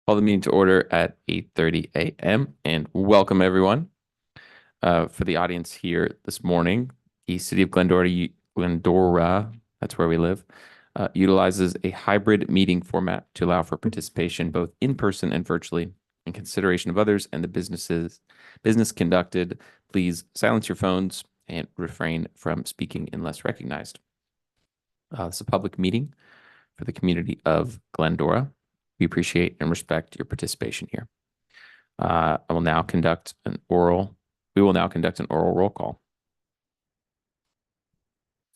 Call the meeting to order at 8:30 a.m. and welcome everyone. For the audience here this morning, the City of Glendora, that's where we live, utilizes a hybrid meeting format to allow for participation both in person and virtually. In consideration of others and the business conducted, please silence your phones and refrain from speaking unless recognized. This is a public meeting for the community of Glendora. We appreciate and respect your participation here. We will now conduct an oral roll call.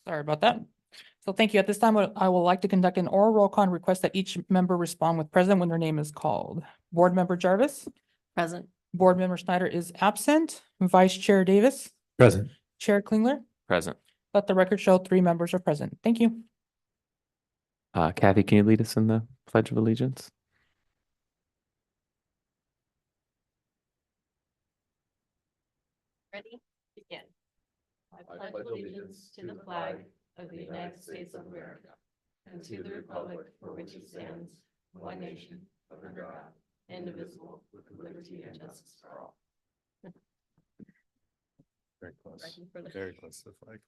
Sorry about that. So thank you. At this time, I would like to conduct an oral roll call and request that each member respond with present when their name is called. Board Member Jarvis? Present. Board Member Snyder is absent. Vice Chair Davis? Present. Chair Klingler? Present. Let the record show 3 members are present. Thank you. Kathy, can you lead us in the Pledge of Allegiance? Ready? Begin. I pledge allegiance to the flag of the United States of America and to the republic for which it stands, one nation, under God, indivisible, with liberty and justice for all. Very close. Very close to the flag.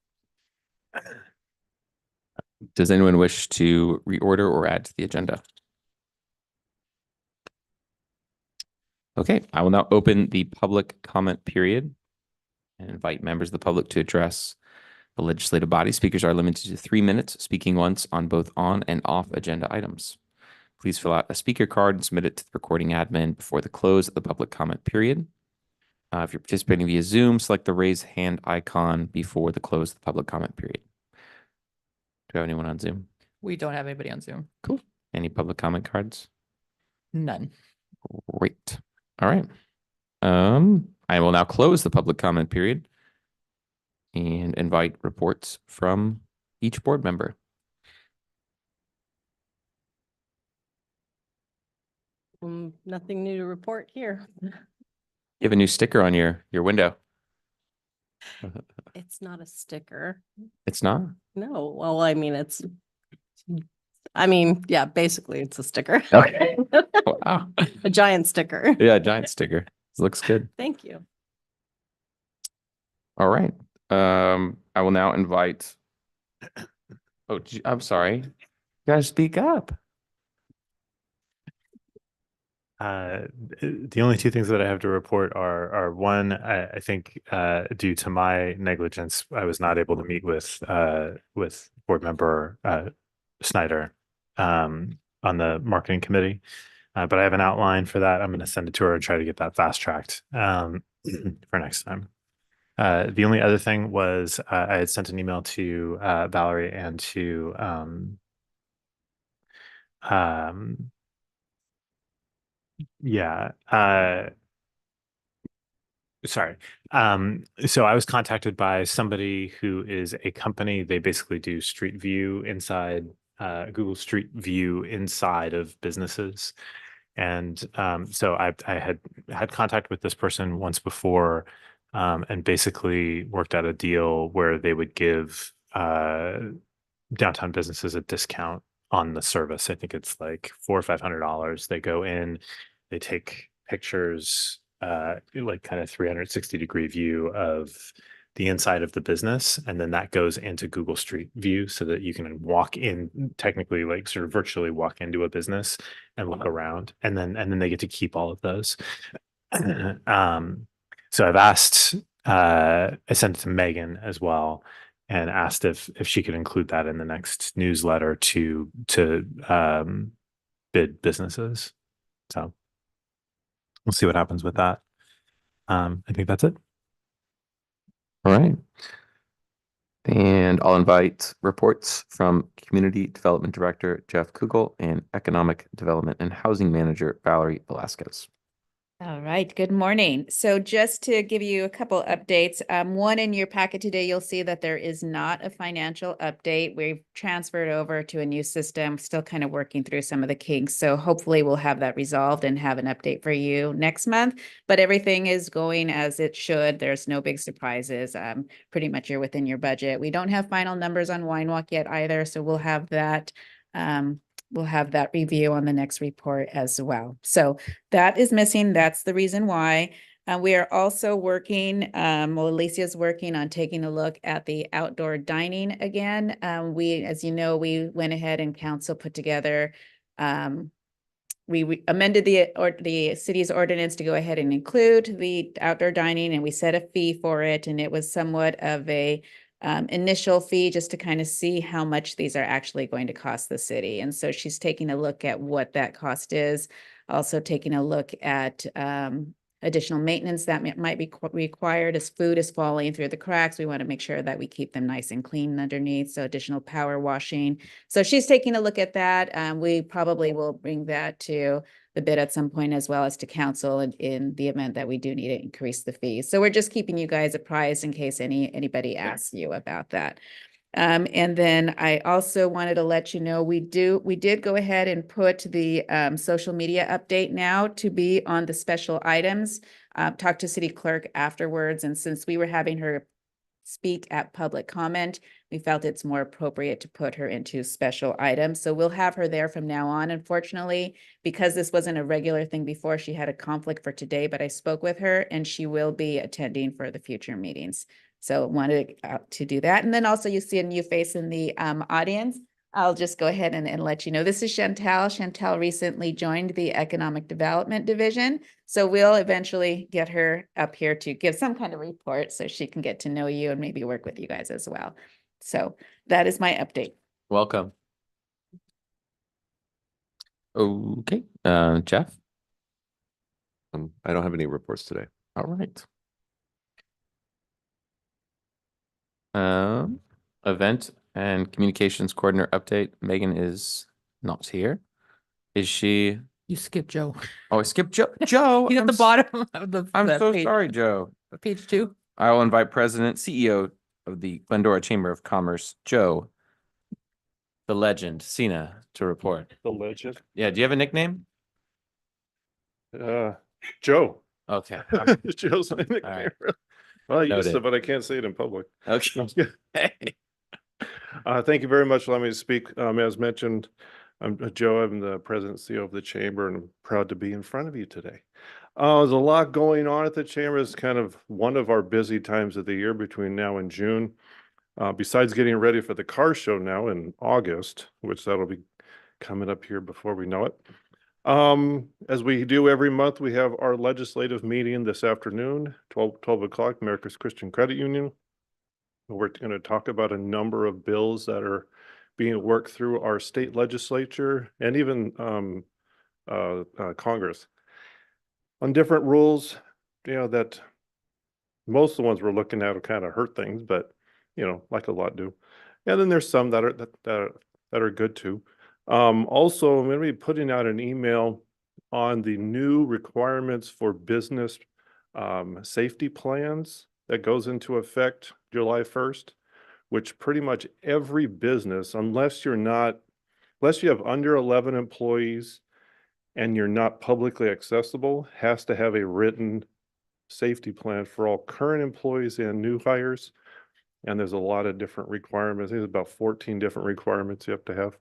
Does anyone wish to reorder or add to the agenda? Okay, I will now open the public comment period and invite members of the public to address the legislative body. Speakers are limited to 3 minutes, speaking once on both on and off agenda items. Please fill out a speaker card and submit it to the recording admin before the close of the public comment period. If you're participating via Zoom, select the raise hand icon before the close of the public comment period. Do we have anyone on Zoom? We don't have anybody on Zoom. Cool. Any public comment cards? None. Great. All right. I will now close the public comment period and invite reports from each board member. Nothing new to report here. You have a new sticker on your window. It's not a sticker. It's not? No, well, yeah, basically it's a sticker. Okay. Wow. A giant sticker. Yeah, giant sticker. Looks good. Thank you. All right. I will now invite. Oh, I'm sorry. You gotta speak up. The only 2 things that I have to report are one, I think due to my negligence, I was not able to meet with board member Snyder on the marketing committee. But I have an outline for that. I'm going to send it to her and try to get that fast tracked for next time. The only other thing was I had sent an email to Valerie and to sorry. So I was contacted by somebody who is a company. They basically do Street View inside Google Street View inside of businesses. And so I had contact with this person once before and basically worked out a deal where they would give downtown businesses a discount on the service. I think it's like $400 or $500. They go in, they take pictures, like kind of 360-degree view of the inside of the business, and then that goes into Google Street View so that you can walk in, technically, like sort of virtually walk into a business and look around, and then they get to keep all of those. So I've asked, I sent it to Megan as well, and asked if she could include that in the next newsletter to bid businesses. So we'll see what happens with that. I think that's it. All right. And I'll invite reports from Community Development Director Jeff Kugel and Economic Development and Housing Manager Valerie Velasquez. All right, good morning. So just to give you a couple updates, one in your packet today, you'll see that there is not a financial update. We've transferred over to a new system, still kind of working through some of the kinks. So hopefully we'll have that resolved and have an update for you next month, but everything is going as it should. There's no big surprises. Pretty much you're within your budget. We don't have final numbers on Wine Walk yet either, so we'll have that we'll have that review on the next report as well. So that is missing. That's the reason why. We are also working, well, Alicia's working on taking a look at the outdoor dining again. As you know, we went ahead and council put together, we amended the city's ordinance to go ahead and include the outdoor dining, and we set a fee for it, and it was somewhat of a initial fee just to kind of see how much these are actually going to cost the city. And so she's taking a look at what that cost is, also taking a look at additional maintenance that might be required as food is falling through the cracks. We want to make sure that we keep them nice and clean underneath. So additional power washing. So she's taking a look at that. We probably will bring that to the bid at some point, as well as to council in the event that we do need to increase the fees. So we're just keeping you guys apprised in case anybody asks you about that. And then I also wanted to let you know, we did go ahead and put the social media update now to be on the special items. Talked to city clerk afterwards, and since we were having her speak at public comment, we felt it's more appropriate to put her into special items. So we'll have her there from now on. Unfortunately, because this wasn't a regular thing before, she had a conflict for today, but I spoke with her and she will be attending for the future meetings. So wanted to do that. And then also you see a new face in the audience. I'll just go ahead and let you know. This is Chantal. Chantal recently joined the Economic Development Division. So we'll eventually get her up here to give some kind of report so she can get to know you and maybe work with you guys as well. So that is my update. Welcome. Okay, Jeff? I don't have any reports today. All right. Event and communications coordinator update. Megan is not here. Is she? You skipped Joe. Oh, I skipped Joe. Joe, He's at I'm the s- bottom of I'm the so page. sorry, Joe. Page 2. I will invite President, CEO of the Glendora Chamber of Commerce, Joe, the legend, Cena, to report. The legend, Yeah, do you have a nickname? Joe. Okay. Joe's my nickname. right. Well, I used Noted. to, but I can't say it in public. Okay. Thank you very much for letting me to speak. As mentioned, I'm Joe. I'm the president and CEO of the chamber, and I'm proud to be in front of you today. There's a lot going on at the chamber. It's kind of one of our busy times of the year between now and June. Besides getting ready for the car show now in August, which that'll be coming up here before we know it. As we do every month, we have our legislative meeting this afternoon, 12 o'clock, America's Christian Credit Union. We're going to talk about a number of bills that are being worked through our state legislature and even Congress on different rules, that most of the ones we're looking at kind of hurt things, but like a lot do. And then there's some that are good too. Also, I'm going to be putting out an email on the new requirements for business safety plans that goes into effect July 1st, which pretty much every business, unless you have under 11 employees and you're not publicly accessible, has to have a written safety plan for all current employees and new hires. And there's a lot of different requirements. There's about 14 different requirements you have to have.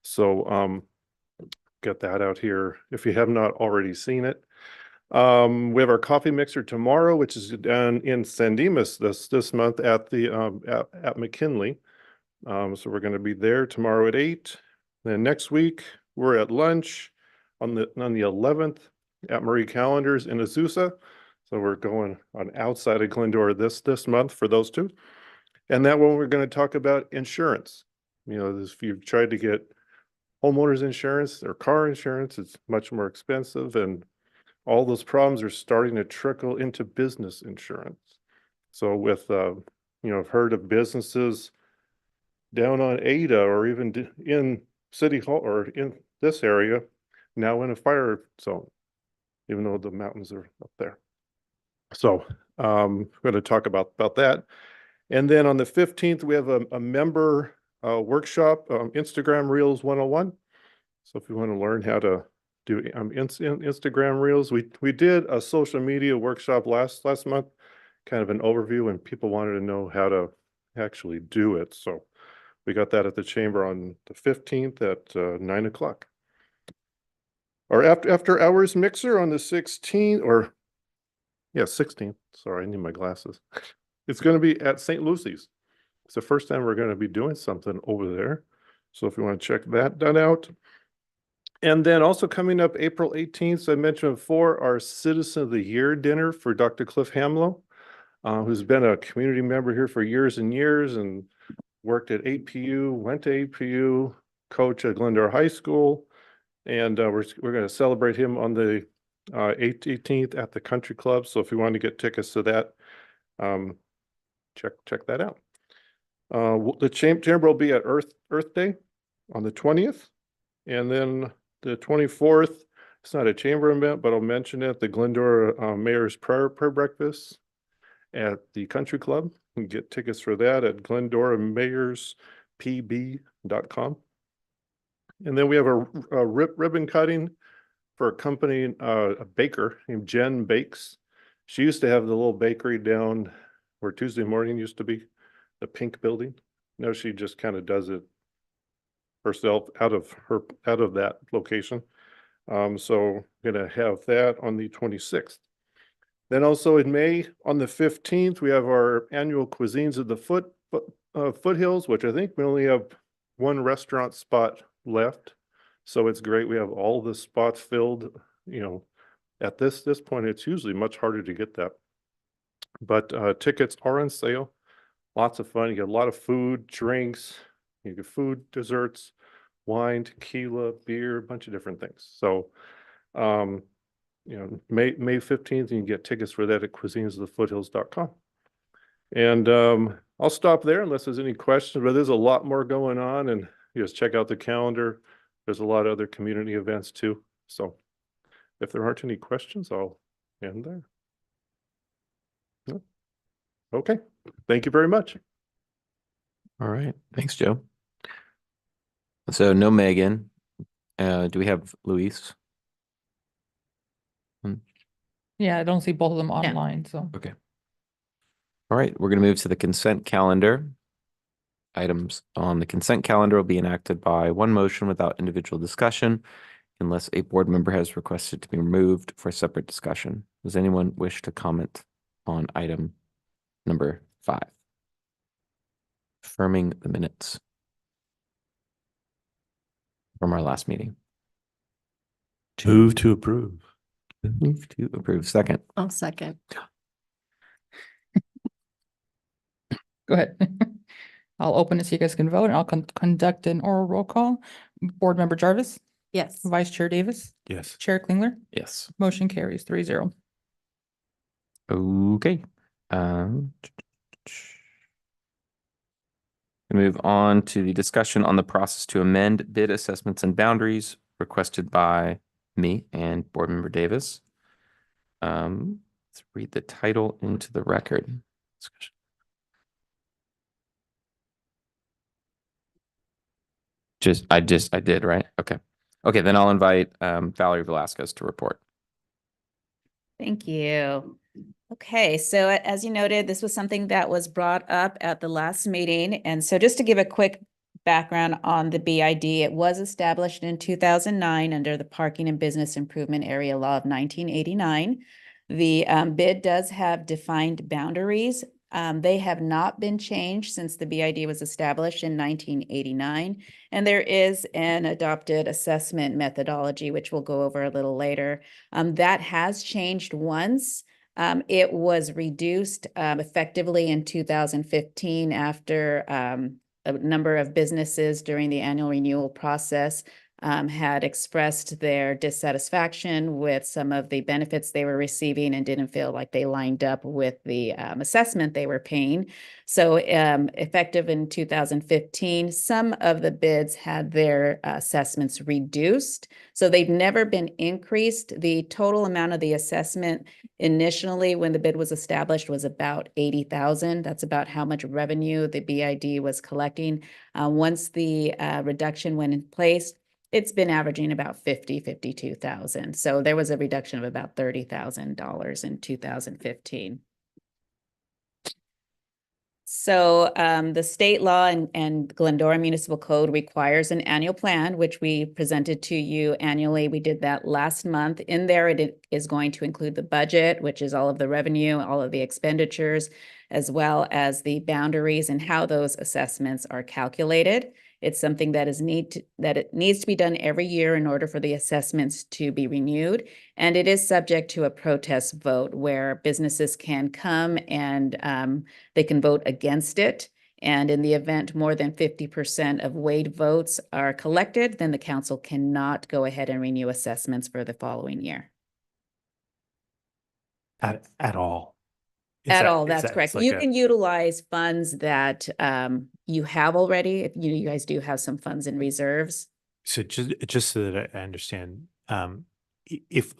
So get that out here if you have not already seen it. We have our coffee mixer tomorrow, which is down in San Dimas this month at the at McKinley. So we're going to be there tomorrow at 8. Then next week we're at lunch on the 11th at Marie Callender's in Azusa. So we're going on outside of Glendora this month for those two. And that one we're going to talk about insurance. If you've tried to get homeowners insurance or car insurance, it's much more expensive, and all those problems are starting to trickle into business insurance. So with, I've heard of businesses down on Ada or even in City Hall or in this area now in a fire zone, even though the mountains are up there. So we're going to talk about that. And then on the 15th, we have a member workshop, Instagram Reels 101. So if you want to learn how to do Instagram Reels, we did a social media workshop last month, kind of an overview, and people wanted to know how to actually do it. So We got that at the chamber on the 15th at 9 o'clock. Our after hours mixer on the 16th, or yeah, 16th. Sorry, I need my glasses. It's going to be at St. Lucy's. It's the first time we're going to be doing something over there. So if you want to check that out. And then also coming up April 18th, I mentioned before, our Citizen of the Year dinner for Dr. Cliff Hamlow, who's been a community member here for years and years and worked at APU, went to APU, coach at Glendora High School. And we're going to celebrate him on the 18th at the Country Club. So if you want to get tickets to that, check that out. The chamber will be at Earth Day on the 20th, and then the 24th. It's not a chamber event, but I'll mention it. The Glendora Mayor's Prayer Breakfast at the Country Club. You can get tickets for that at GlendoraMayorsPB.com. And then we have a ribbon cutting for a company, a baker named Jen Bakes. She used to have the little bakery down where Tuesday Morning used to be, the pink building. Now she just kind of does it herself out of that location. So we're gonna have that on the 26th. Then also in May, on the 15th, we have our annual Cuisines of the Foothills, which I think we only have one restaurant spot left. So it's great. We have all the spots filled. You know, at this point, it's usually much harder to get that. But tickets are on sale. Lots of fun. You get a lot of food, drinks, you get food, desserts, wine, tequila, beer, a bunch of different things. So, you know, May 15th, you can get tickets for that at cuisinesofthefoothills.com. And I'll stop there unless there's any questions, but there's a lot more going on, and you just check out the calendar. There's a lot of other community events too. So if there aren't any questions, I'll end there. No? Okay. Thank you very much. All right. Thanks, Joe. So no Megan. Do we have Luis? Yeah, I don't see both of them online, so. Okay. All right, we're going to move to the consent calendar. Items on the consent calendar will be enacted by one motion without individual discussion unless a board member has requested to be removed for separate discussion. Does anyone wish to comment on item number 5? Affirming the minutes from our last meeting. Move to approve. Move to approve. Second. I'll second. Go ahead. I'll open it so you guys can vote, and I'll conduct an oral roll call. Board Member Jarvis, Yes. Vice Chair Davis, Yes. Chair Klingler, Yes. motion carries 3-0. Okay. Move on to the discussion on the process to amend bid assessments and boundaries requested by me and Board Member Davis. Let's read the title into the record. I did, right? Okay. Okay, then I'll invite Valerie Velasquez to report. Thank you. Okay, so as you noted, this was something that was brought up at the last meeting. And so just to give a quick background on the BID, it was established in 2009 under the Parking and Business Improvement Area Law of 1989. The bid does have defined boundaries. They have not been changed since the BID was established in 1989. And there is an adopted assessment methodology, which we'll go over a little later. That has changed once. It was reduced effectively in 2015 after a number of businesses during the annual renewal process had expressed their dissatisfaction with some of the benefits they were receiving and didn't feel like they lined up with the assessment they were paying. So effective in 2015, some of the bids had their assessments reduced. So they've never been increased. The total amount of the assessment initially when the bid was established was about $80,000. That's about how much revenue the BID was collecting. Once the reduction went in place, it's been averaging about $52,000. So there was a reduction of about $30,000 in 2015. So the state law and Glendora Municipal Code requires an annual plan, which we presented to you annually. We did that last month. In there, it is going to include the budget, which is all of the revenue, all of the expenditures, as well as the boundaries and how those assessments are calculated. It's something that it needs to be done every year in order for the assessments to be renewed. And it is subject to a protest vote where businesses can come and they can vote against it. And in the event more than 50% of weighed votes are collected, then the council cannot go ahead and renew assessments for the following year. At all. Is At that- all, is that's that- correct. it's like You a- can utilize funds that you have already. If you guys do have some funds in reserves. So just so that I understand, if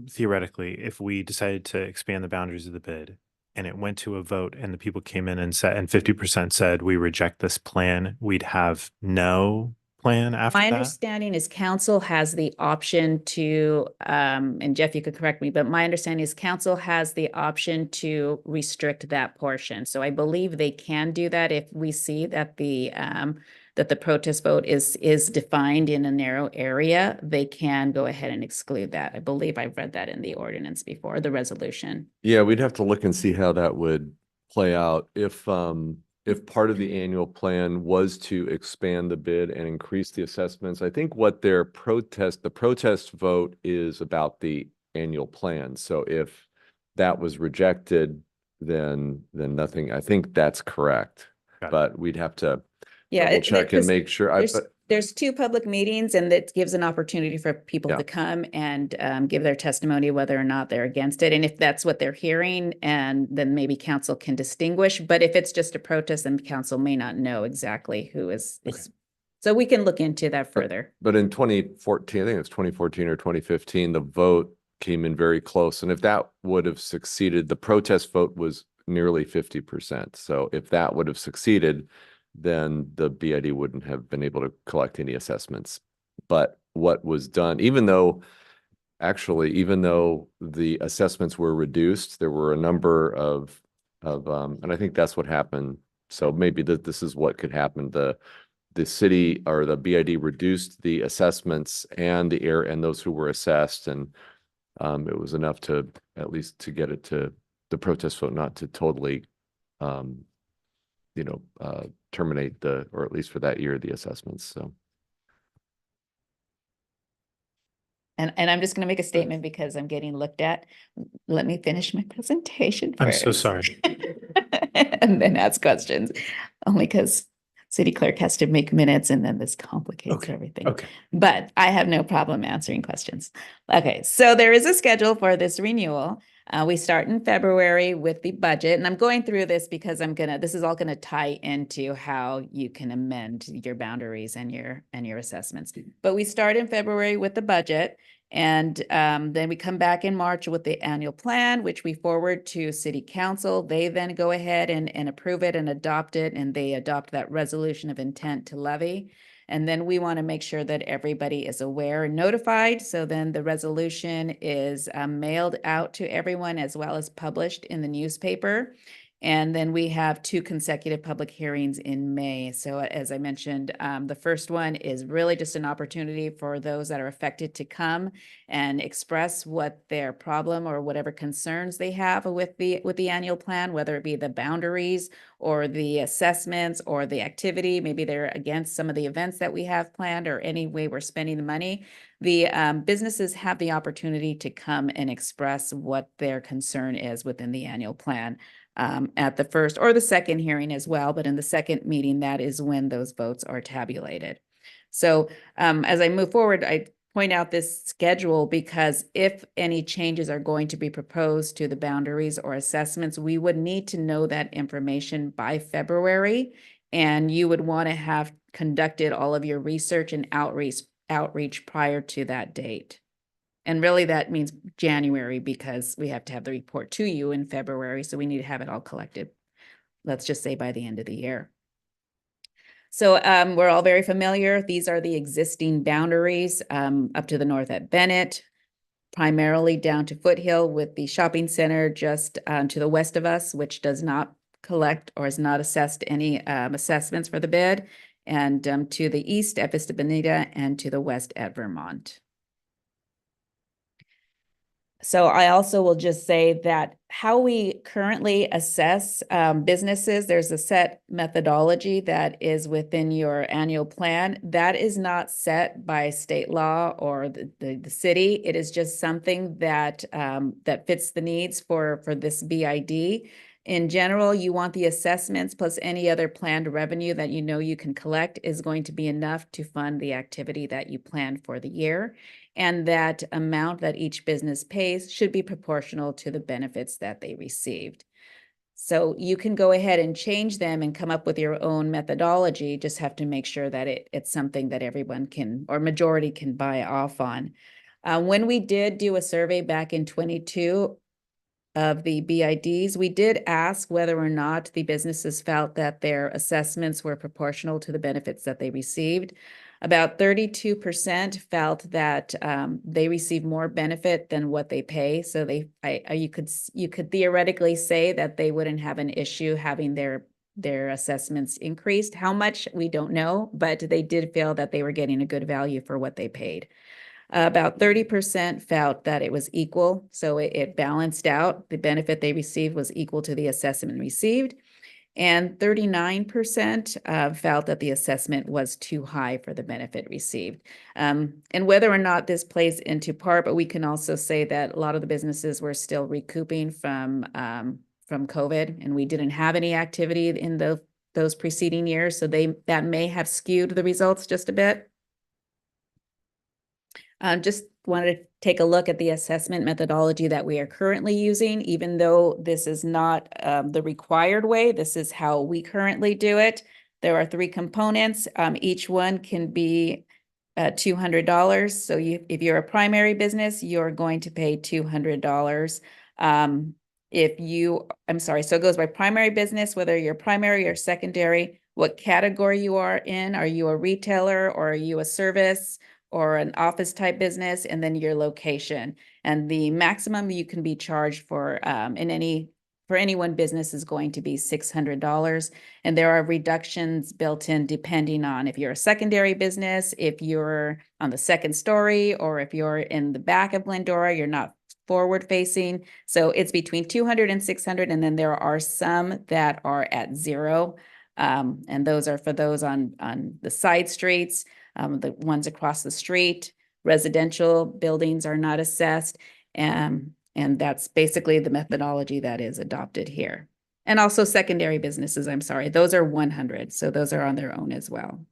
theoretically, if we decided to expand the boundaries of the bid and it went to a vote and the people came in and said, and 50% said we reject this plan, we'd have no plan after My that? understanding is council has the option to, and Jeff, you could correct me, but my understanding is council has the option to restrict that portion. So I believe they can do that if we see that the protest vote is defined in a narrow area. They can go ahead and exclude that. I believe I've read that in the ordinance before, the resolution. Yeah, we'd have to look and see how that would play out. If part of the annual plan was to expand the bid and increase the assessments, I think what the protest vote is about the annual plan. So if that was rejected, then nothing, I think that's correct. Got it. But we'd have to Yeah. double check and make sure. There's two public meetings and that gives an opportunity for people Yeah. to come and give their testimony whether or not they're against it. And if that's what they're hearing, and then maybe council can distinguish. But if it's just a protest, then council may not know exactly who is. So we can look into that further. But in 2014, I think it was 2014 or 2015, the vote came in very close. And if that would have succeeded, the protest vote was nearly 50%. So if that would have succeeded, then the BID wouldn't have been able to collect any assessments. But what was done, even though the assessments were reduced, there were a number of and I think that's what happened. So maybe this is what could happen. The city or the BID reduced the assessments and those who were assessed, and it was enough to at least to get it to the protest vote, not to totally terminate or at least for that year, the assessments. So. And I'm just going to make a statement because I'm getting looked at. Let me finish my presentation I'm first. so sorry. And then ask questions, only because city clerk has to make minutes and then this complicates everything. Okay. But I have no problem answering questions. Okay, so there is a schedule for this renewal. We start in February with the budget, and I'm going through this because this is all gonna tie into how you can amend your boundaries and your assessments. But we start in February with the budget, and then we come back in March with the annual plan, which we forward to city council. They then go ahead and approve it and adopt it, and they adopt that resolution of intent to levy. And then we want to make sure that everybody is aware and notified. So then the resolution is mailed out to everyone as well as published in the newspaper. And then we have 2 consecutive public hearings in May. So as I mentioned, the first one is really just an opportunity for those that are affected to come and express what their problem or whatever concerns they have with the annual plan, whether it be the boundaries or the assessments or the activity. Maybe they're against some of the events that we have planned or any way we're spending the money. The businesses have the opportunity to come and express what their concern is within the annual plan. At the first or the second hearing as well, but in the second meeting, that is when those votes are tabulated. So as I move forward, I point out this schedule because if any changes are going to be proposed to the boundaries or assessments, we would need to know that information by February, and you would want to have conducted all of your research and outreach prior to that date. And really that means January because we have to have the report to you in February. So we need to have it all collected. Let's just say by the end of the year. So we're all very familiar. These are the existing boundaries up to the north at Bennett, primarily down to Foothill with the shopping center just to the west of us, which does not collect or has not assessed any assessments for the bid, and to the east at Vista Bonita and to the west at Vermont. So I also will just say that how we currently assess businesses, there's a set methodology that is within your annual plan. That is not set by state law or the city. It is just something that that fits the needs for this BID. In general, you want the assessments plus any other planned revenue that you know you can collect is going to be enough to fund the activity that you plan for the year. And that amount that each business pays should be proportional to the benefits that they received. So you can go ahead and change them and come up with your own methodology. Just have to make sure that it's something that everyone can, or majority can buy off on. When we did do a survey back in 22 of the BIDs, we did ask whether or not the businesses felt that their assessments were proportional to the benefits that they received. About 32% felt that they receive more benefit than what they pay. So you could theoretically say that they wouldn't have an issue having their assessments increased. How much, we don't know, but they did feel that they were getting a good value for what they paid. About 30% felt that it was equal, so it balanced out. The benefit they received was equal to the assessment received. And 39% felt that the assessment was too high for the benefit received. And whether or not this plays into part, but we can also say that a lot of the businesses were still recouping from COVID, and we didn't have any activity in those preceding years, so that may have skewed the results just a bit. Just wanted to take a look at the assessment methodology that we are currently using. Even though this is not the required way, this is how we currently do it. There are 3 components. Each one can be $200. So if you're a primary business, you're going to pay $200. So it goes by primary business, whether you're primary or secondary, what category you are in. Are you a retailer or are you a service or an office type business, and then your location. And the maximum you can be charged for any one business is going to be $600. And there are reductions built in depending on if you're a secondary business, if you're on the second story, or if you're in the back of Glendora, you're not forward facing. So it's between $200 and $600. And then there are some that are at 0. And those are for those on the side streets. The ones across the street, residential buildings are not assessed. And that's basically the methodology that is adopted here. And also secondary businesses, I'm sorry, those are 100. So those are on their own as well.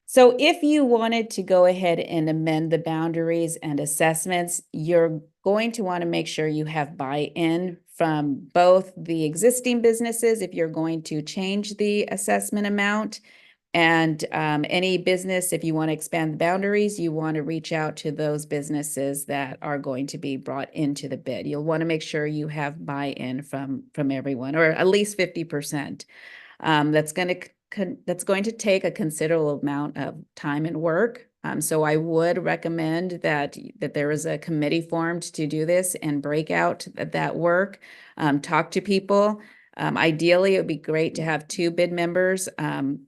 So if you wanted to go ahead and amend the boundaries and assessments, you're going to want to make sure you have buy-in from both the existing businesses if you're going to change the assessment amount. And any business, if you want to expand the boundaries, you want to reach out to those businesses that are going to be brought into the bid. You'll want to make sure you have buy-in from everyone, or at least 50%. That's going to take a considerable amount of time and work. So I would recommend that there is a committee formed to do this and break out that work, talk to people. Ideally, it would be great to have 2 bid members.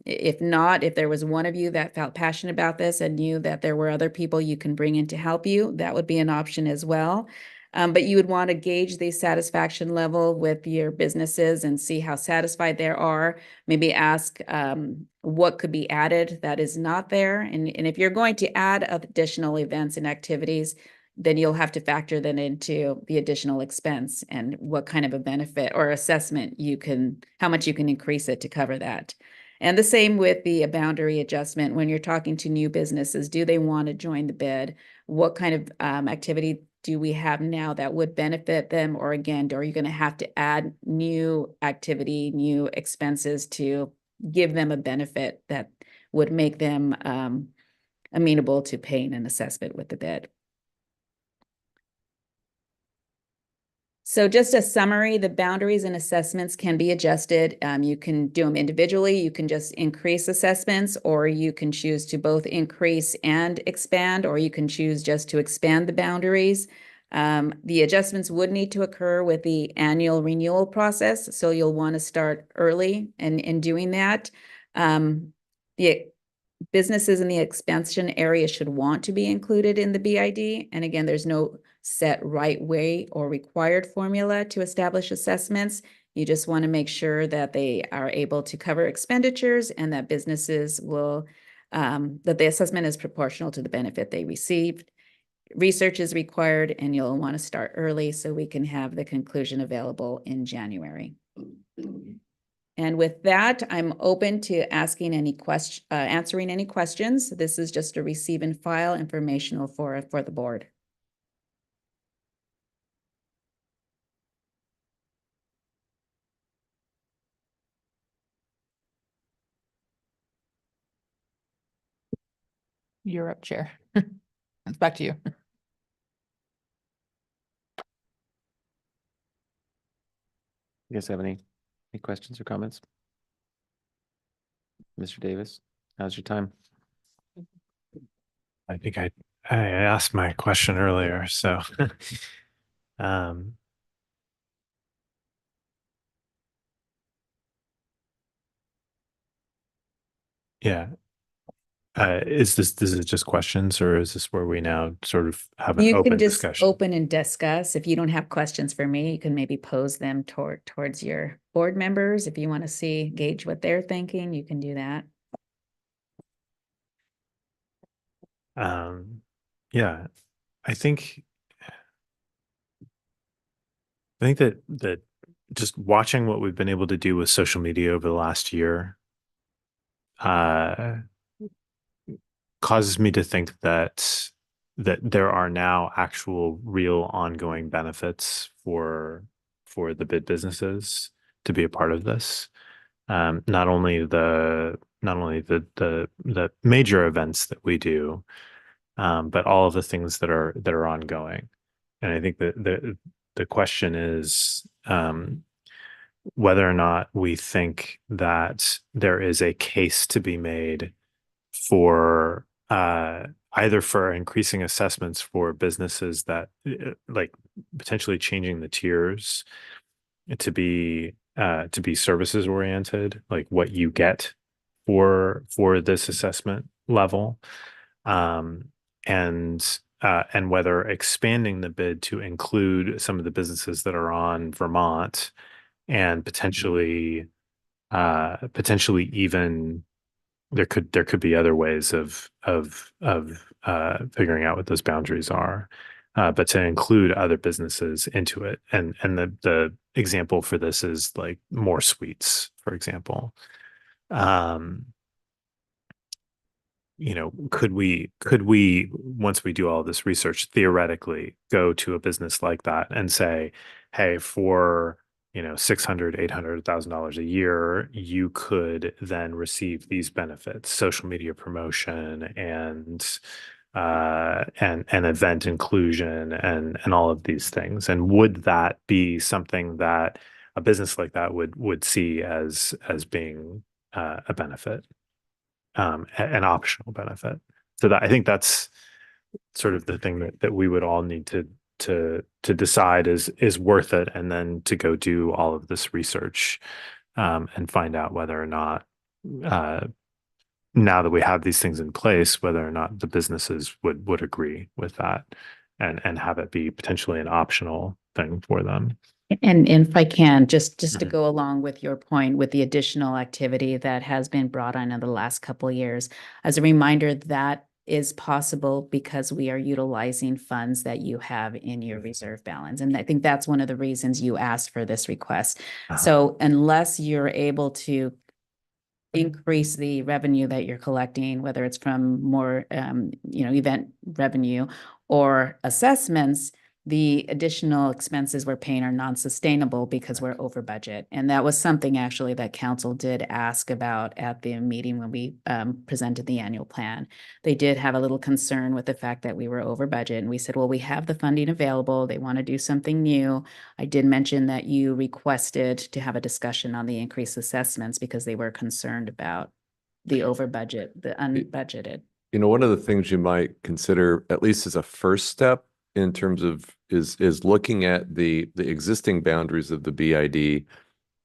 If not, if there was one of you that felt passionate about this and knew that there were other people you can bring in to help you, that would be an option as well. But you would want to gauge the satisfaction level with your businesses and see how satisfied they are. Maybe ask what could be added that is not there. And if you're going to add additional events and activities, then you'll have to factor that into the additional expense and what kind of a benefit or assessment how much you can increase it to cover that. And the same with the boundary adjustment. When you're talking to new businesses, do they want to join the bid? What kind of activity do we have now that would benefit them? Or again, are you going to have to add new activity, new expenses to give them a benefit that would make them amenable to paying an assessment with the bid? So just a summary, the boundaries and assessments can be adjusted. You can do them individually. You can just increase assessments, or you can choose to both increase and expand, or you can choose just to expand the boundaries. The adjustments would need to occur with the annual renewal process, so you'll want to start early in doing that. The businesses in the expansion area should want to be included in the BID. And again, there's no set right way or required formula to establish assessments. You just want to make sure that they are able to cover expenditures and that businesses will, that the assessment is proportional to the benefit they received. Research is required and you'll want to start early so we can have the conclusion available in January. And with that, I'm open to asking any answering any questions. This is just a receive and file informational for the board. You're up, Chair. It's back to you. You guys have any questions or comments? Mr. Davis, how's your time? I think I asked my question earlier, so yeah. Is this just questions, or is this where we now sort of have an You open can just discussion? open and discuss. If you don't have questions for me, you can maybe pose them towards your board members. If you want to gauge what they're thinking, you can do that. Yeah, I think that just watching what we've been able to do with social media over the last year causes me to think that there are now actual real ongoing benefits for the bid businesses to be a part of this. Not only the major events that we do, but all of the things that are ongoing. And I think that the question is whether or not we think that there is a case to be made for either for increasing assessments for businesses that like potentially changing the tiers to be services oriented, like what you get for this assessment level, and whether expanding the bid to include some of the businesses that are on Vermont and potentially even there could be other ways of figuring out what those boundaries are, but to include other businesses into it. And the example for this is like more suites, for example. Could we once we do all this research, theoretically go to a business like that and say, hey, for $600, $800, $1,000 a year, you could then receive these benefits: social media promotion and event inclusion and all of these things. And would that be something that a business like that would see as being a benefit, an optional benefit? So that I think that's sort of the thing that we would all need to decide is worth it, and then to go do all of this research and find out whether or not now that we have these things in place, whether or not the businesses would agree with that and have it be potentially an optional thing for them. And if I can, just to go along with your point with the additional activity that has been brought on in the last couple of years, as a reminder, that is possible because we are utilizing funds that you have in your reserve balance. And I think that's one of the reasons you asked for this request. So unless you're able to increase the revenue that you're collecting, whether it's from more, event revenue or assessments, the additional expenses we're paying are non-sustainable because we're over budget. And that was something actually that council did ask about at the meeting when we presented the annual plan. They did have a little concern with the fact that we were over budget, and we said, well, we have the funding available. They want to do something new. I did mention that you requested to have a discussion on the increased assessments because they were concerned about the over budget, the unbudgeted. One of the things you might consider, at least as a first step, in terms of is looking at the existing boundaries of the BID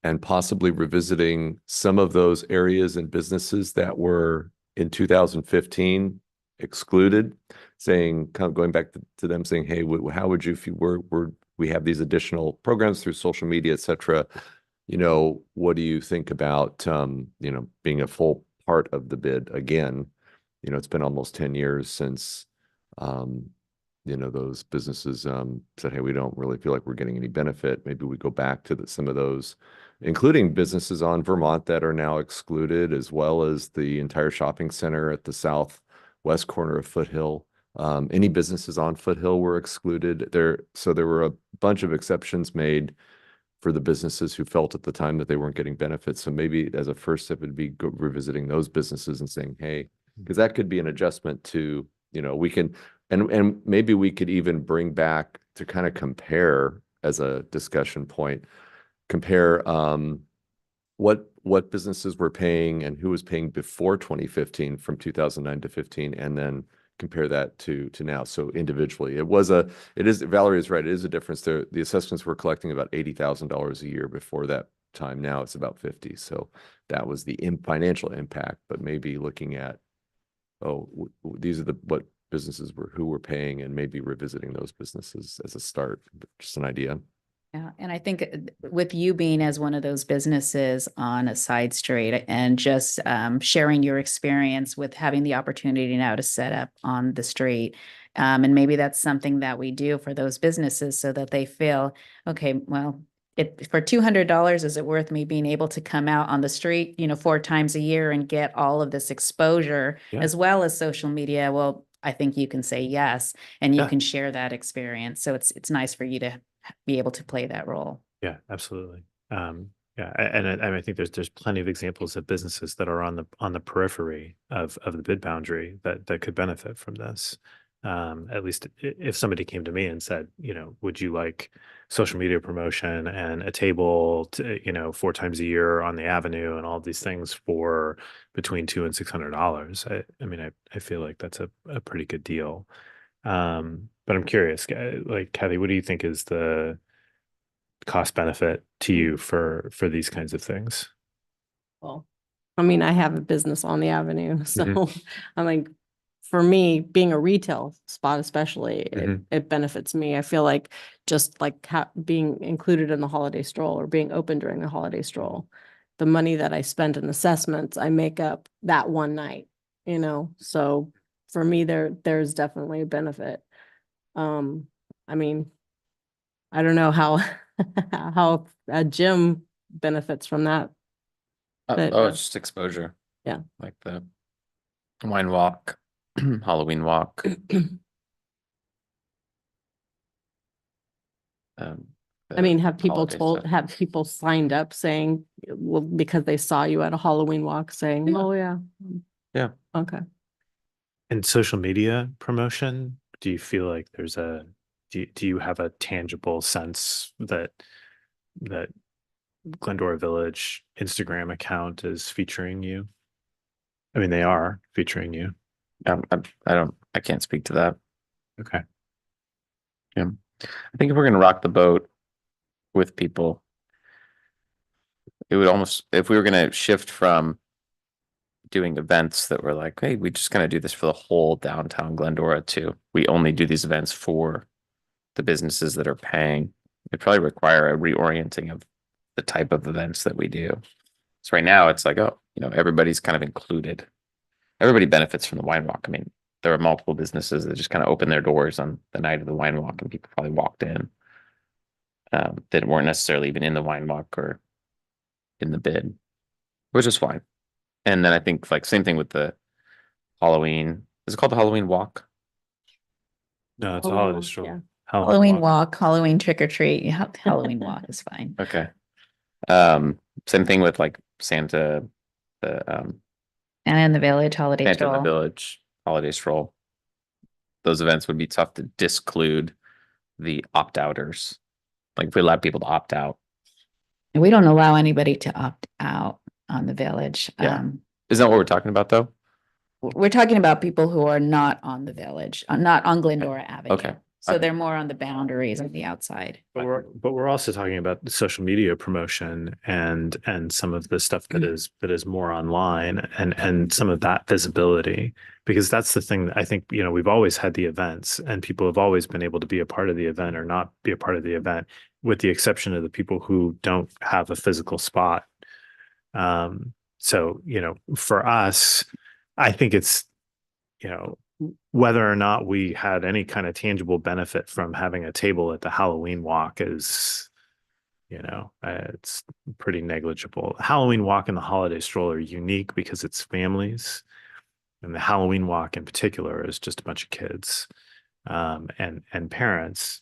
and possibly revisiting some of those areas and businesses that were in 2015 excluded, saying, kind of going back to them saying, hey, how would you, if you we have these additional programs through social media, et cetera, what do you think about, being a full part of the bid again? It's been almost 10 years since, those businesses said, hey, we don't really feel like we're getting any benefit. Maybe we go back to some of those, including businesses on Vermont that are now excluded, as well as the entire shopping center at the southwest corner of Foothill. Any businesses on Foothill were excluded there. So there were a bunch of exceptions made for the businesses who felt at the time that they weren't getting benefits. So maybe as a first step, it'd be revisiting those businesses and saying, hey, because that could be an adjustment to, we can, and maybe we could even bring back to kind of compare as a discussion point, compare what businesses were paying and who was paying before 2015 from 2009 to 15, and then compare that to now. So individually, Valerie is right. It is a difference there. The assessments were collecting about $80,000 a year before that time. Now it's about 50. So that was the financial impact, but maybe looking at, these are what businesses who were paying, and maybe revisiting those businesses as a start. Just an idea. Yeah, and I think with you being as one of those businesses on a side street and just sharing your experience with having the opportunity now to set up on the street, and maybe that's something that we do for those businesses so that they feel, okay, well, for $200, is it worth me being able to come out on the street, 4 times a year and get all of this exposure as well as social media? Well, I think you can say yes, and you can share that experience. So it's nice for you to be able to play that role. Yeah, absolutely. And I think there's plenty of examples of businesses that are on the periphery of the bid boundary that could benefit from this. At least if somebody came to me and said, would you like social media promotion and a table to, 4 times a year on the avenue and all of these things for between $200 and $600? I mean, I feel like that's a pretty good deal. But I'm curious, like, Kathy, what do you think is the cost benefit to you for these kinds of things? Well, I mean, I have a business on the avenue, so I'm like, for me, being a retail spot especially, it benefits me. I feel like just like being included in the holiday stroll or being open during the holiday stroll, the money that I spend in assessments, I make up that one night, so for me, there's definitely a benefit. I mean, I don't know how how a gym benefits from that. But, it's just exposure. Yeah. Like the wine walk, Halloween walk. I mean, have people holiday stuff. have people signed up saying, well, because they saw you at a Halloween walk saying, Yeah. oh yeah. Yeah. Okay. And social media promotion, do you feel like do you have a tangible sense that Glendora Village Instagram account is featuring you? I mean, they are featuring you. I can't speak to that. Okay. Yeah. I think if we're going to rock the boat with people, it would almost, if we were going to shift from doing events that were like, hey, we just kind of do this for the whole downtown Glendora to we only do these events for the businesses that are paying, it'd probably require a reorienting of the type of events that we do. So right now it's like, everybody's kind of included. Everybody benefits from the wine walk. I mean, there are multiple businesses that just kind of open their doors on the night of the wine walk, and people probably walked in that weren't necessarily even in the wine walk or in the bid, which is fine. And then I think like same thing with the Halloween. Is it called the Halloween walk? No, it's a Oh, holiday yeah. stroll. Halloween walk, Halloween trick or treat, Halloween walk is fine. Okay. Same thing with like Santa, the And in the village holiday Santa in the stroll. Village holiday stroll. Those events would be tough to disclude the opt-outers. Like if we allow people to opt out. And we don't allow anybody to opt out on the village. Yeah. Isn't that what we're talking about though? We're talking about people who are not on the village, not on Glendora Avenue. Okay. So they're more on the boundaries on the outside. But we're also talking about the social media promotion and some of the stuff that is more online and some of that visibility, because that's the thing that I think, you know, we've always had the events and people have always been able to be a part of the event or not be a part of the event, with the exception of the people who don't have a physical spot. So, you know, for us, I think it's, you know, whether or not we had any kind of tangible benefit from having a table at the Halloween walk is, you know, it's pretty negligible. Halloween walk and the holiday stroll are unique because it's families, and the Halloween walk in particular is just a bunch of kids, and parents.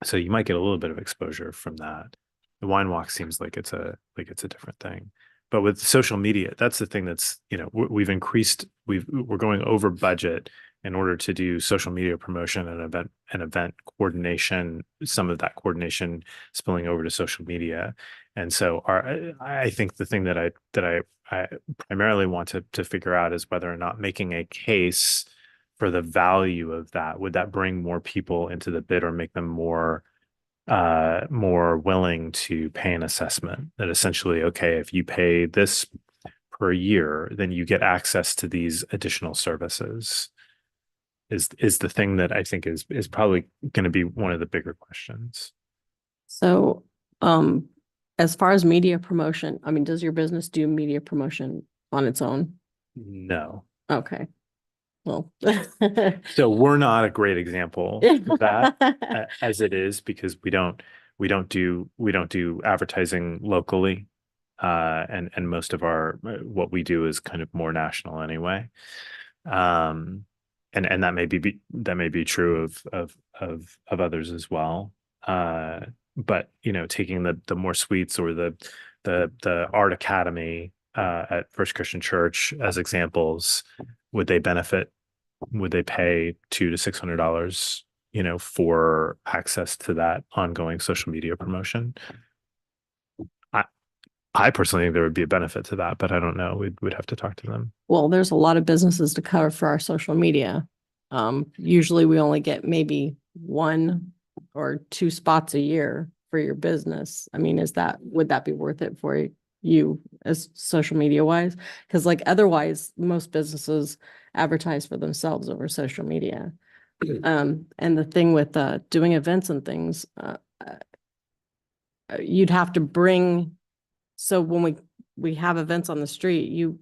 So you might get a little bit of exposure from that. The wine walk seems like it's a different thing. But with social media, that's the thing that's, you know, we're going over budget in order to do social media promotion and event coordination, some of that coordination spilling over to social media. And so I think the thing that I primarily want to figure out is whether or not making a case for the value of that, would that bring more people into the bid or make them more willing to pay an assessment that essentially, okay, if you pay this per year, then you get access to these additional services is the thing that I think is probably going to be one of the bigger questions. So, as far as media promotion, I mean, does your business do media promotion on its own? No. Okay. Well, So we're not a great example of that as it is, because we don't do advertising locally. And most of our what we do is kind of more national anyway. And that may be true of others as well. But you know, taking the more suites or the Art Academy at First Christian Church as examples, would they pay $200 to $600, you know, for access to that ongoing social media promotion? I personally think there would be a benefit to that, but I don't know. We'd have to talk to them. well, there's a lot of businesses to cover for our social media. Usually we only get maybe 1 or 2 spots a year for your business. I mean, would that be worth it for you as social media wise? Because like otherwise, most businesses advertise for themselves over social media. And the thing with doing events and things, you'd have to bring. So when we have events on the street, you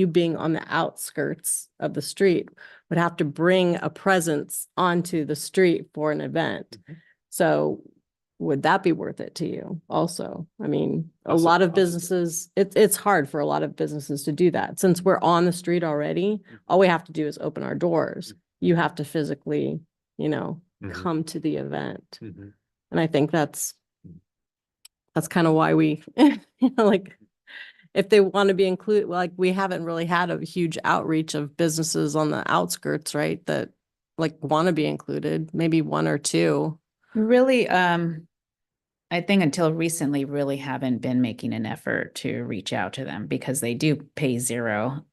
being on the outskirts of the street would have to bring a presence onto the street for an event. So would that be worth it to you also? I mean, a lot of businesses, it's hard for a lot of businesses to do that. Since we're on the street already, all we have to do is open our doors. You have to physically, you know, come to the event. And I think that's kind of why we, you know, like, if they want to be included, like, we haven't really had a huge outreach of businesses on the outskirts, right? That like want to be included, maybe 1 or 2. Really, I think until recently really haven't been making an effort to reach out to them because they do pay $0.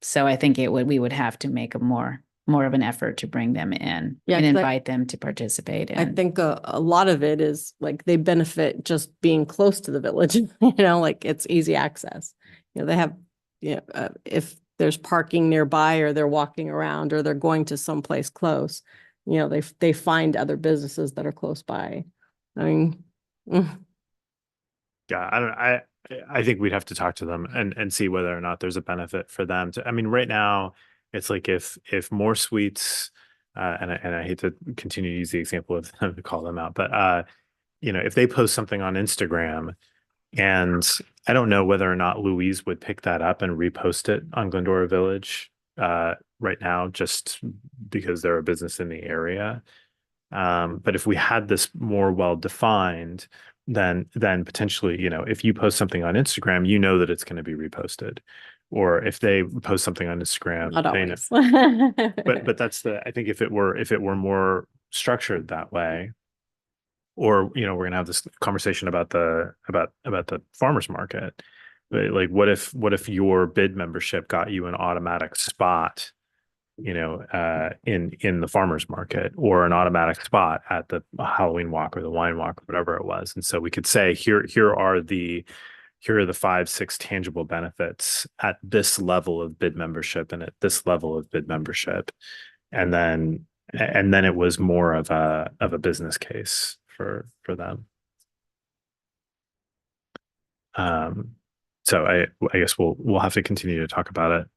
So I think we would have to make a more of an effort to bring them in and invite them to participate in. I think a lot of it is like they benefit just being close to the village, you know, like it's easy access. You know, they have, you know, if there's parking nearby or they're walking around or they're going to someplace close, you know, they find other businesses that are close by. I mean, Yeah, I think we'd have to talk to them and see whether or not there's a benefit for them to. I mean, right now it's like if more suites, and I hate to continue to use the example of them to call them out, but you know, if they post something on Instagram, and I don't know whether or not Louise would pick that up and repost it on Glendora Village right now, just because they're a business in the area. But if we had this more well-defined, then potentially, you know, if you post something on Instagram, you know that it's going to be reposted. Or if they post something on Instagram, not they always. know. But that's I think if it were more structured that way, or, you know, we're gonna have this conversation about the farmers market. Like, what if your bid membership got you an automatic spot in the farmer's market, or an automatic spot at the Halloween walk or the wine walk or whatever it was. And so we could say, here are the 5, 6 tangible benefits at this level of bid membership and at this level of bid membership. And then it was more of a business case for them. So I guess we'll have to continue to talk about it,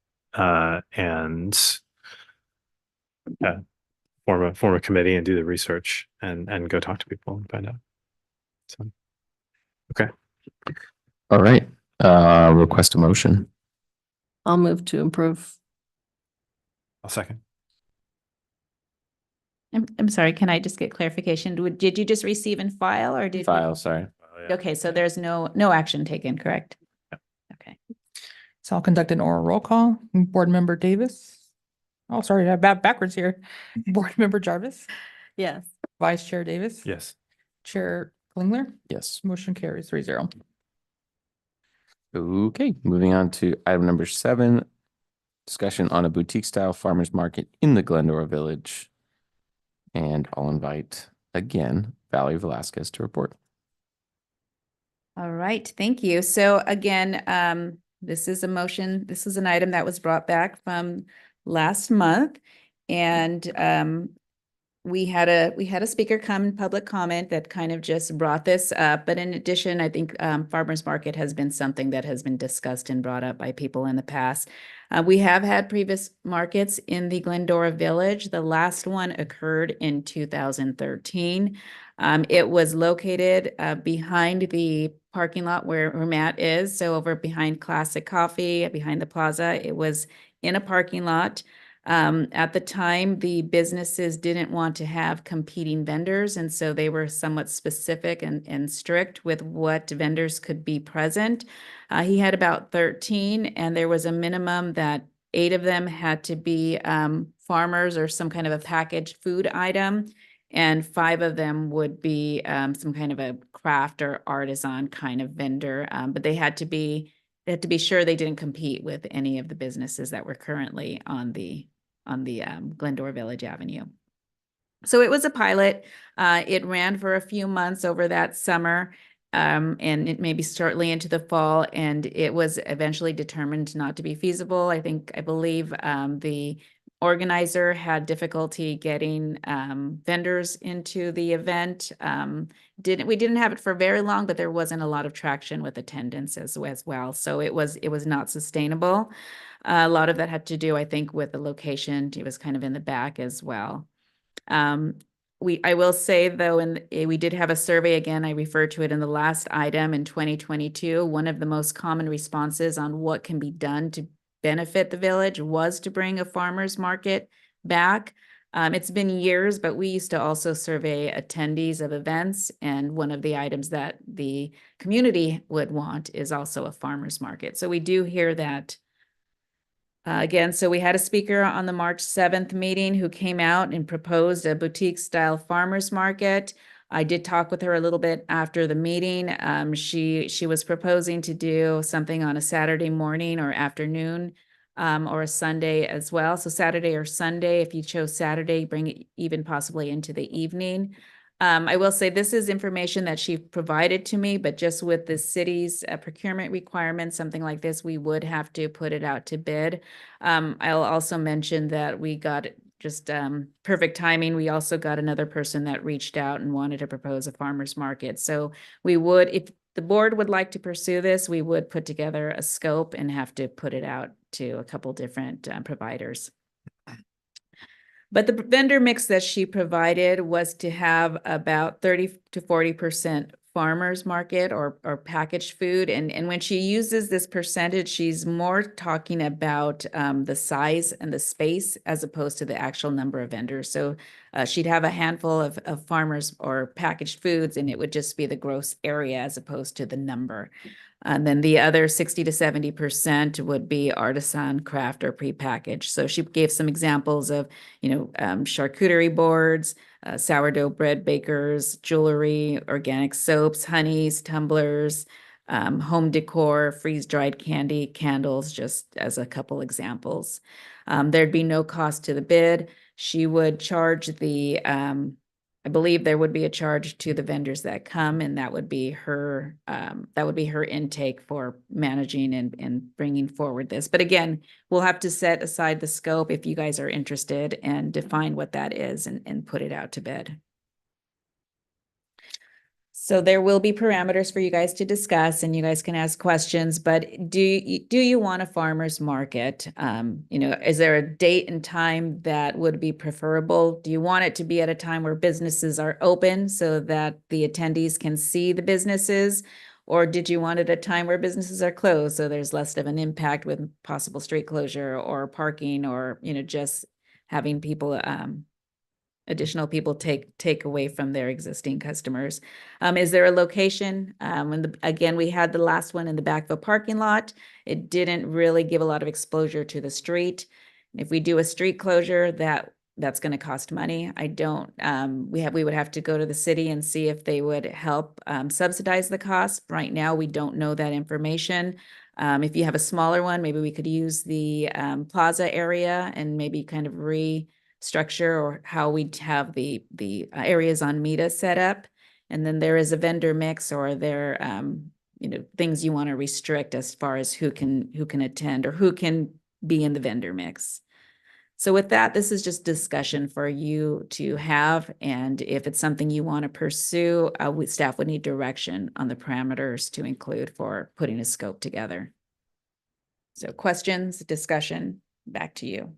and form a committee and do the research and go talk to people and find out. So, okay. All right. Request a motion. I'll move to approve. I'll second. I'm sorry, can I just get clarification? Did you just receive and file, or did? File, sorry. Okay, so there's no action taken, correct? Okay. So I'll conduct an oral roll call. Board Member Davis. Oh, sorry, I'm backwards here. Board Member Jarvis, Yes. Vice Chair Davis. Yes. Chair Klingler. Yes. Motion carries 3-0. Okay, moving on to item number 7, discussion on a boutique style farmers market in the Glendora Village. And I'll invite again Valerie Velasquez to report. All right, thank you. So again, this is an item that was brought back from last month. And we had a speaker come in public comment that kind of just brought this up. But in addition, I think farmers market has been something that has been discussed and brought up by people in the past. We have had previous markets in the Glendora Village. The last one occurred in 2013. It was located behind the parking lot where Matt is. So over behind Classic Coffee, behind the plaza, it was in a parking lot. At the time, the businesses didn't want to have competing vendors, and so they were somewhat specific and strict with what vendors could be present. He had about 13, and there was a minimum that 8 of them had to be farmers or some kind of a packaged food item, and 5 of them would be some kind of a craft or artisan kind of vendor. But they had to be sure they didn't compete with any of the businesses that were currently on the Glendora Village Avenue. So it was a pilot. It ran for a few months over that summer, and it maybe shortly into the fall, and it was eventually determined not to be feasible. I believe the organizer had difficulty getting vendors into the event. We didn't have it for very long, but there wasn't a lot of traction with attendance as well. So it was not sustainable. A lot of that had to do, I think, with the location. It was kind of in the back as well. I will say though, we did have a survey again. I referred to it in the last item in 2022. One of the most common responses on what can be done to benefit the village was to bring a farmer's market back. It's been years, but we used to also survey attendees of events, and one of the items that the community would want is also a farmer's market. So we do hear that. Again, so we had a speaker on the March 7th meeting who came out and proposed a boutique style farmers market. I did talk with her a little bit after the meeting. She was proposing to do something on a Saturday morning or afternoon, or a Sunday as well. So Saturday or Sunday, if you chose Saturday, bring it even possibly into the evening. I will say this is information that she provided to me, but just with the city's procurement requirements, something like this, we would have to put it out to bid. I'll also mention that we got just perfect timing. We also got another person that reached out and wanted to propose a farmer's market. So we would, if the board would like to pursue this, we would put together a scope and have to put it out to a couple different providers. But the vendor mix that she provided was to have about 30 to 40% farmers market or packaged food. And when she uses this percentage, she's more talking about the size and the space as opposed to the actual number of vendors. So she'd have a handful of farmers or packaged foods, and it would just be the gross area as opposed to the number. And then the other 60 to 70% would be artisan, craft, or prepackaged. So she gave some examples of, charcuterie boards, sourdough bread bakers, jewelry, organic soaps, honeys, tumblers, home decor, freeze-dried candy, candles, just as a couple examples. There'd be no cost to the bid. She would charge the, I believe there would be a charge to the vendors that come, and that would be her intake for managing and bringing forward this. But again, we'll have to set aside the scope if you guys are interested and define what that is and put it out to bid. So there will be parameters for you guys to discuss, and you guys can ask questions, but do you want a farmer's market? Is there a date and time that would be preferable? Do you want it to be at a time where businesses are open so that the attendees can see the businesses? Or did you want it at a time where businesses are closed, so there's less of an impact with possible street closure or parking, or, just having people, additional people take away from their existing customers? Is there a location? Again, we had the last one in the back of a parking lot. It didn't really give a lot of exposure to the street. If we do a street closure, that's going to cost money. We would have to go to the city and see if they would help subsidize the cost. Right now, we don't know that information. If you have a smaller one, maybe we could use the plaza area and maybe kind of restructure or how we have the areas on Mita set up. And then there is a vendor mix, or there things you want to restrict as far as who can attend or who can be in the vendor mix. So with that, this is just discussion for you to have, and if it's something you want to pursue, staff would need direction on the parameters to include for putting a scope together. So questions, discussion, back to you.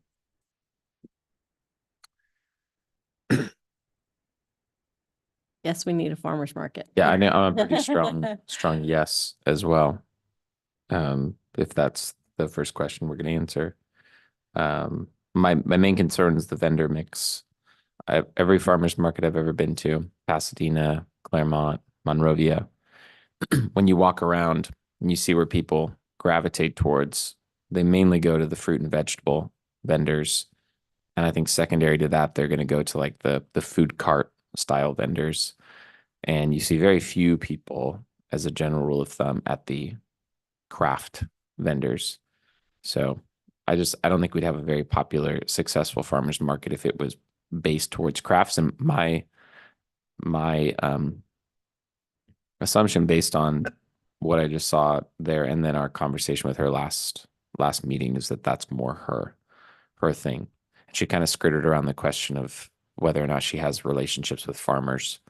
Yes, we need a farmer's market. Yeah, I know, I'm a pretty strong yes as well. If that's the first question we're going to answer. My main concern is the vendor mix. Every farmer's market I've ever been to, Pasadena, Claremont, Monrovia, when you walk around and you see where people gravitate towards, they mainly go to the fruit and vegetable vendors. And I think secondary to that, they're going to go to like the food cart style vendors. And you see very few people, as a general rule of thumb, at the craft vendors. So I don't think we'd have a very popular, successful farmers market if it was based towards crafts. And my assumption based on what I just saw there and then our conversation with her last meeting is that that's more her thing. And she kind of skirted around the question of whether or not she has relationships with farmers.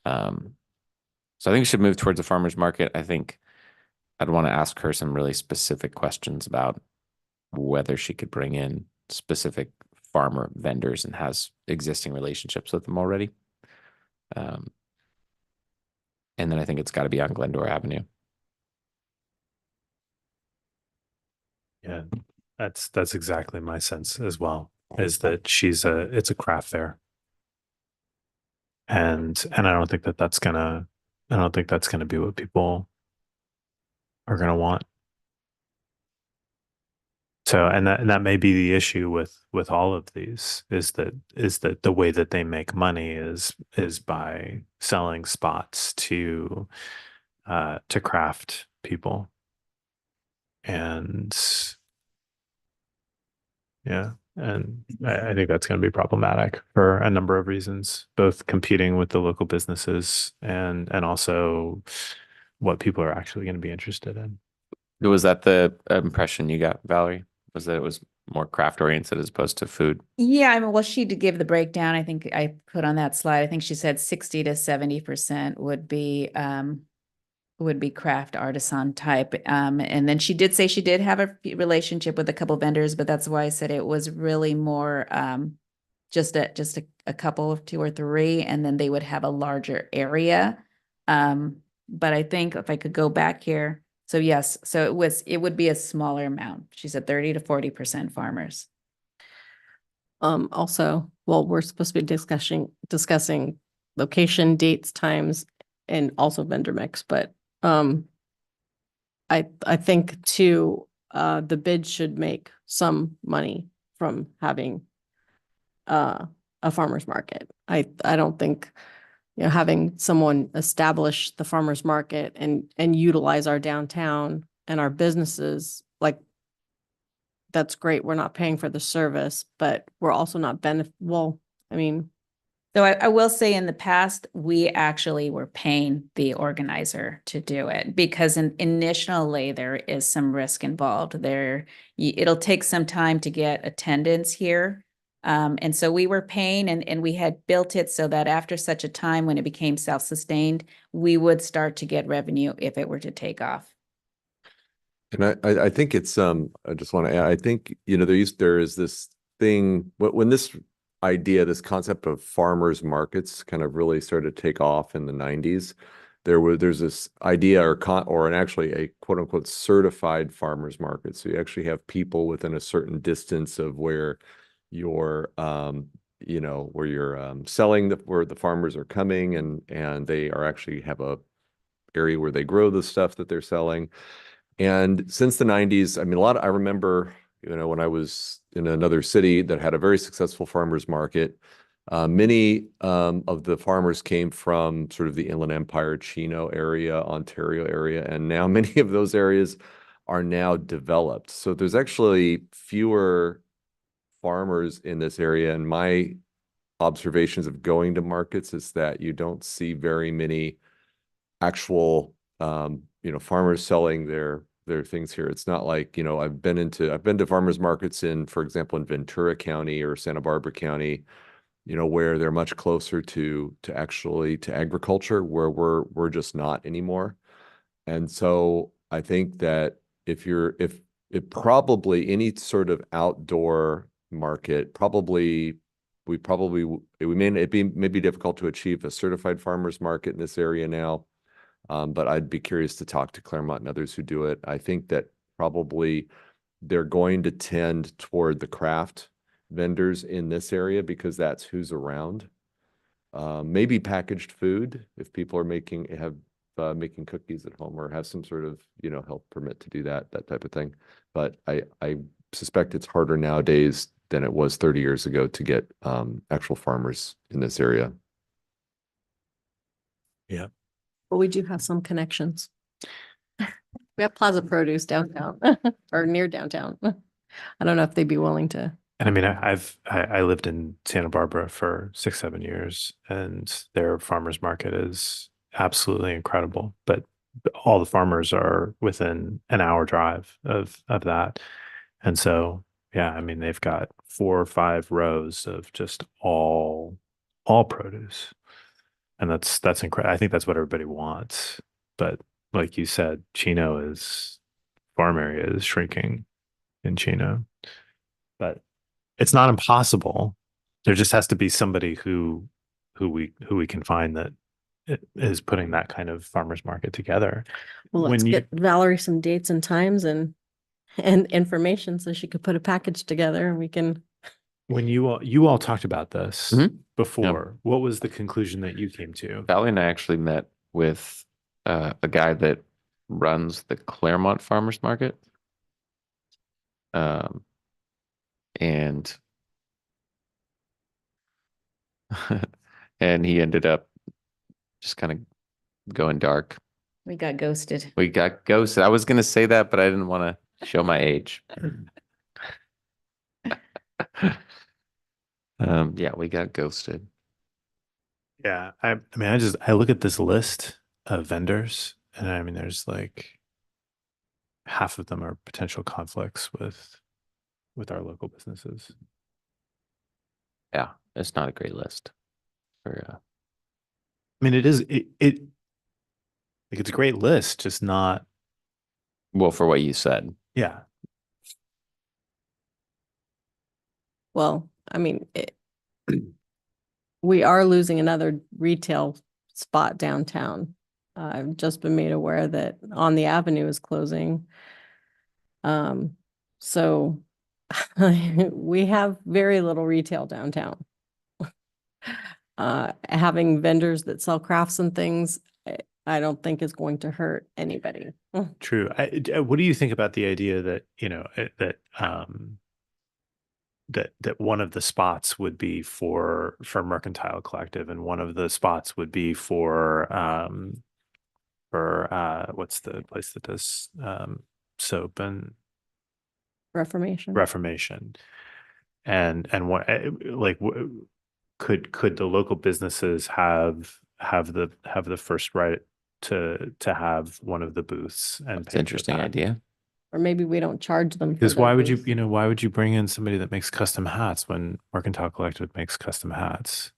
So I think we should move towards a farmer's market. I think I'd want to ask her some really specific questions about whether she could bring in specific farmer vendors and has existing relationships with them already. And then I think it's got to be on Glendora Avenue. Yeah, that's exactly my sense as well, is that it's a craft fair. And I don't think that's gonna be what people are gonna want. So, and that may be the issue with all of these, is that the way that they make money is by selling spots to craft people. And yeah, and I think that's going to be problematic for a number of reasons, both competing with the local businesses and also what people are actually going to be interested in. Was that the impression you got, Valerie? Was that it was more craft oriented as opposed to food? Yeah, well, she did give the breakdown. I think I put on that slide. I think she said 60 to 70% would be craft artisan type. And then she did say she did have a relationship with a couple vendors, but that's why I said it was really more just a couple of 2 or 3, and then they would have a larger area. But I think if I could go back here. So yes, so it would be a smaller amount. She said 30 to 40% farmers. Also, well, we're supposed to be discussing location, dates, times, and also vendor mix, but I think too, the bid should make some money from having a farmer's market. I don't think, you know, having someone establish the farmer's market and utilize our downtown and our businesses, like, that's great. We're not paying for the service, but we're also not well, I mean, So I will say in the past, we actually were paying the organizer to do it because initially there is some risk involved there. It'll take some time to get attendance here. And so we were paying and we had built it so that after such a time when it became self-sustained, we would start to get revenue if it were to take off. And I think it's, I just want to add, I think, you know, there is this thing, when this idea, this concept of farmers markets kind of really started to take off in the 90s, there's this idea or actually a quote unquote certified farmers market. So you actually have people within a certain distance of where you're, you know, where you're selling, where the farmers are coming and they are actually have a area where they grow the stuff that they're selling. And since the 90s, I mean, I remember, you know, when I was in another city that had a very successful farmers market, many of the farmers came from sort of the Inland Empire, Chino area, Ontario area, and now many of those areas are now developed. So there's actually fewer farmers in this area. And my observations of going to markets is that you don't see very many actual, you know, farmers selling their things here. It's not like, you know, I've been to farmers markets in, for example, in Ventura County or Santa Barbara County, you know, where they're much closer to agriculture, where we're just not anymore. And so I think that if probably any sort of outdoor market, it may be difficult to achieve a certified farmers market in this area now. But I'd be curious to talk to Claremont and others who do it. I think that probably they're going to tend toward the craft vendors in this area because that's who's around. Maybe packaged food if people are making cookies at home or have some sort of, you know, health permit to do that type of thing. But I suspect it's harder nowadays than it was 30 years ago to get actual farmers in this area. Yeah. but we do have some connections. We have Plaza Produce downtown or near downtown. I don't know if they'd be willing to. And I mean, I lived in Santa Barbara for 6-7 years, and their farmers market is absolutely incredible. But all the farmers are within an hour drive of that, and so yeah, I mean, they've got 4 or 5 rows of just all produce, and that's incredible. I think that's what everybody wants. But like you said, farm area is shrinking in Chino, but it's not impossible. There just has to be somebody who we can find that is putting that kind of farmers market together. Well, let's get Valerie some dates and times and information so she could put a package together and we can. When you all talked about this before, what was the conclusion that you came to? Valerie and I actually met with a guy that runs the Claremont Farmers Market. And and he ended up just kind of going dark. We got ghosted. We got ghosted. I was going to say that, but I didn't want to show my age. Yeah, we got ghosted. Yeah, I mean, I look at this list of vendors, and I mean, there's like half of them are potential conflicts with our local businesses. Yeah, it's not a great list. I mean, it is like it's a great list, just not. Well, for what you said. Yeah. Well, I mean, we are losing another retail spot downtown. I've just been made aware that On the Avenue is closing. So we have very little retail downtown. Having vendors that sell crafts and things, I don't think is going to hurt anybody. True. What do you think about the idea that, you know, that that one of the spots would be for Mercantile Collective, and one of the spots would be for what's the place that does soap and Reformation. and what could the local businesses have the first right to have one of the booths? And It's an interesting idea. Or maybe we don't charge them. for Because their why would booth. why would you bring in somebody that makes custom hats when Mercantile Collective makes custom hats?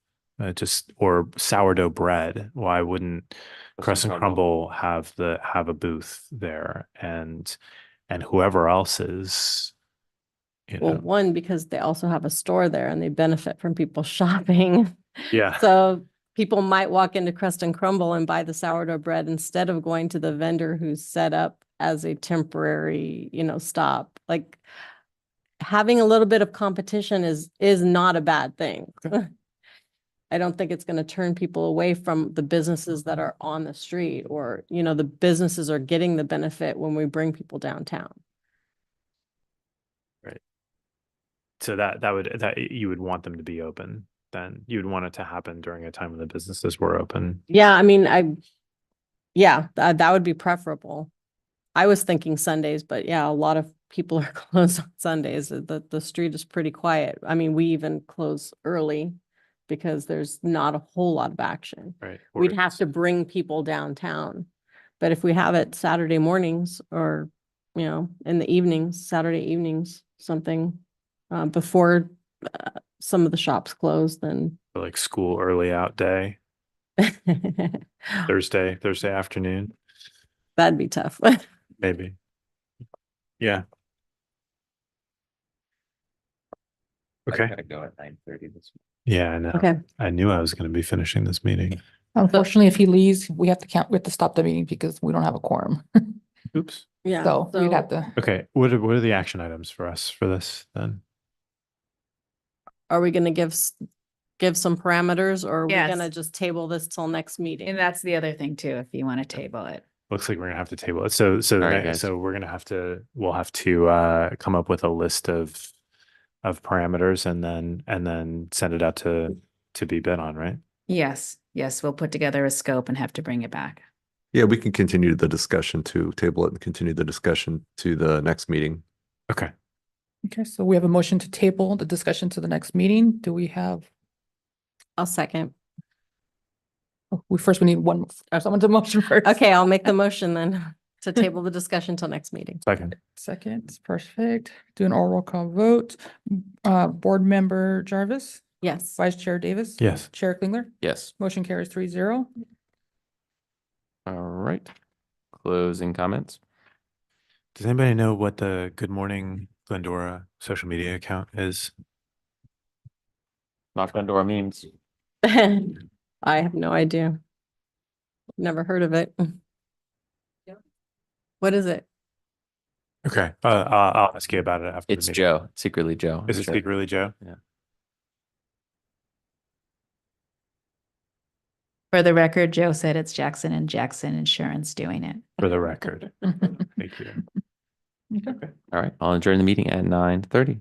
Or sourdough bread. Why wouldn't Crust and Crumble have a booth there, and whoever else is, Well, one, because they also have a store there and they benefit from people shopping. yeah. So people might walk into Crust and Crumble and buy the sourdough bread instead of going to the vendor who's set up as a temporary, stop. Like having a little bit of competition is not a bad thing. I don't think it's going to turn people away from the businesses that are on the street, or, the businesses are getting the benefit when we bring people downtown. So that you would want them to be open. Then you would want it to happen during a time when the businesses were open. Yeah, I mean, that would be preferable. I was thinking Sundays, but yeah, a lot of people are closed on Sundays. The street is pretty quiet. I mean, we even close early because there's not a whole lot of action. Right. We'd have to bring people downtown. But if we have it Saturday mornings or, in the evenings, Saturday evenings, something before some of the shops close, then. like school early out day, Thursday afternoon. That'd be tough. Maybe. Yeah. Okay. I gotta go at 9:30 this Yeah, I know. Okay. I knew I was going to be finishing this meeting. Unfortunately, if he leaves, we have to stop the meeting because we don't have a quorum. Oops. Yeah. So we'd have to. Okay. What are the action items for us for this then? Are we gonna give some parameters, or are we Yes. gonna just table this till next meeting? And that's the other thing too, if you want to table it. Looks like we're gonna have to table it. So right, guys. we're gonna we'll have to come up with a list of parameters and then send it out to be bid on, right? Yes, we'll put together a scope and have to bring it back. Yeah, we can continue the discussion to table it and continue the discussion to the next meeting. Okay. Okay, so we have a motion to table the discussion to the next meeting. Do we have, I'll second. we need someone to motion first. Okay, I'll make the motion then to table the discussion till next meeting. Second. Second, perfect. Do an oral call vote. Board Member Jarvis, Yes. Vice Chair Davis. Yes. Chair Klingler. Yes. Motion carries 3-0. All right. Closing comments. Does anybody know what the Good Morning Glendora social media account is? Knock on door memes. I have no idea. Never heard of it. What is it? Okay. I'll ask you about it after It's the meeting. Joe, secretly Joe. Is it Sure. secretly Joe? For the record, Joe said it's Jackson and Jackson Insurance doing it. For the record. Thank you. Okay. All right. I'll adjourn the meeting at 9:30.